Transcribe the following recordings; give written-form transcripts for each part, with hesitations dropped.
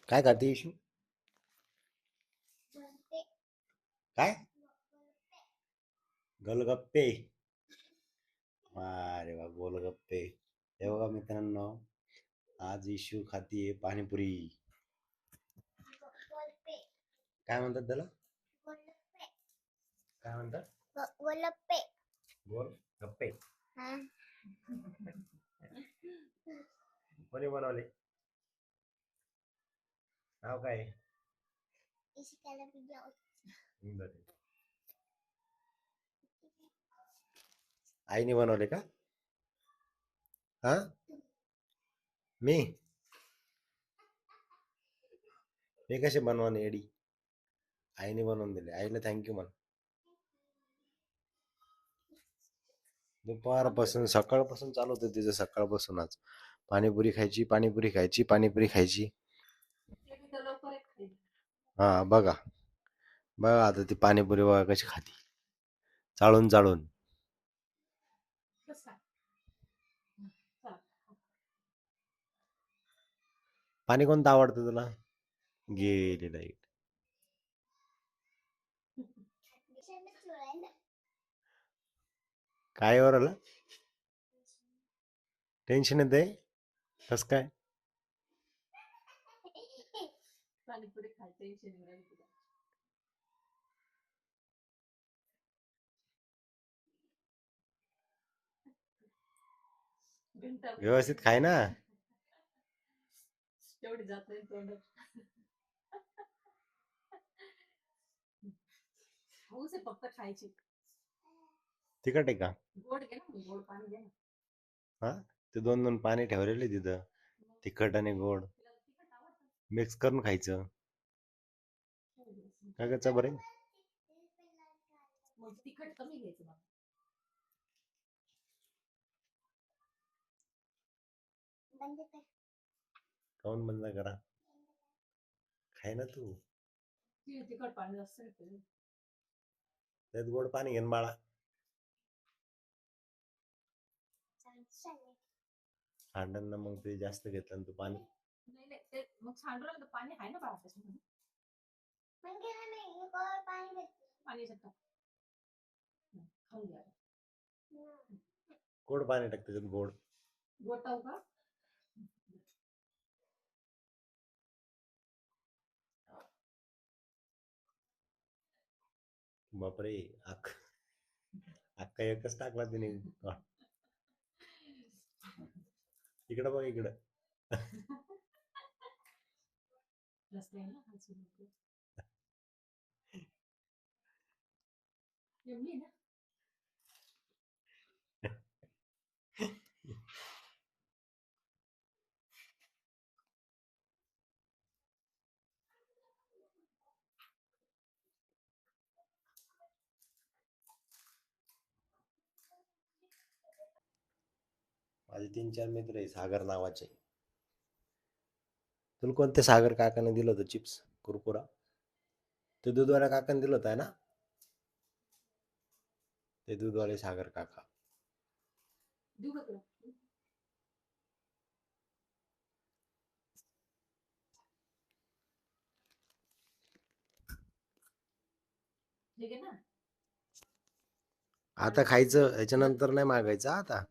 काय खाते इशू? काय? गोलगप्पे. अरे वा, गोलगप्पे. हे बघा मित्रांनो, आज इशू खातीये पाणीपुरी. काय म्हणतात त्याला? काय म्हणतात? गोलगप्पे. गोलगप्पे. कोणी बनवले? नाव काय आहे? बरं. आईने बनवले का? हा, मी मी कसे बनवणे एडी? आईने बनवून दिले. आईला थँक्यू म्हण. दुपारपासून सकाळपासून चालू होतं तिचं, सकाळपासून आज पाणीपुरी खायची, पाणीपुरी खायची, पाणीपुरी खायची. हा बघा, बघा आता ती पाणीपुरी बघा कशी खाती, चाळून चाळून. पाणी कोणतं आवडतं तुला? गेली लाईट. काय वर आलं? टेन्शन येते? कस काय? व्यवस्थित खाय ना. तिखट आहे का? हा, ते दोन दोन पाणी ठेवलेले तिथं, तिखट आणि गोड मिक्स करून खायचं. काय करायचं बरं? काऊन बंद करा? खाय ना तू. त्यात गोड पाणी घेऊन बाळा. सांडण ना मग ते जास्त घेतलं ना तू पाणी. गोड पाणी टाक त्याच्यात, गोड. बापरे, अक्का एकच टाकला तिने. इकडं बघ, इकडं. माझे 3-4 मित्र आहे सागर नावाचे. तुला कोणते सागर काकाने दिलं होतं चिप्स कुरकुरा? ते दूधवाल्या काकाने दिलं होतं ना? ते दूधवाले सागर काका. आता खायचं, याच्यानंतर नाही मागायचं आता.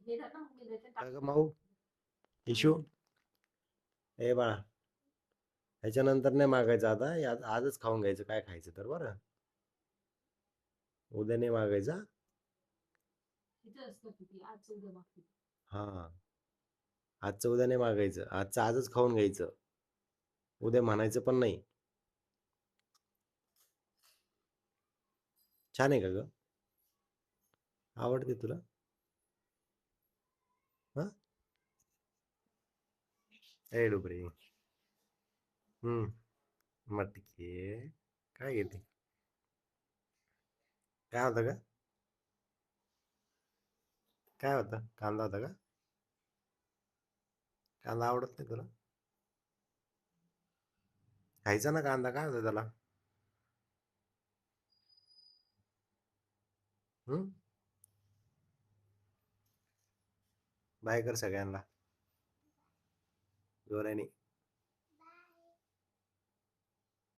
काय ग माऊ? इशू, ए बाळा, ह्याच्यानंतर नाही मागायचं आता, आजच खाऊन घ्यायचं काय खायचं तर. बरं, उद्या नाही मागायचं. हा, आजचं उद्या नाही मागायचं, आजचं आजच खाऊन घ्यायचं, उद्या म्हणायचं पण नाही. छान आहे का ग? आवडते तुला? हा, ए डुबरे. मटके काय घेते? काय होतं का? काय होतं? कांदा होता का? कांदा आवडत नाही तुला? खायचा ना कांदा, काय होतं त्याला? हम्म, बाय कर सगळ्यांना जोराने.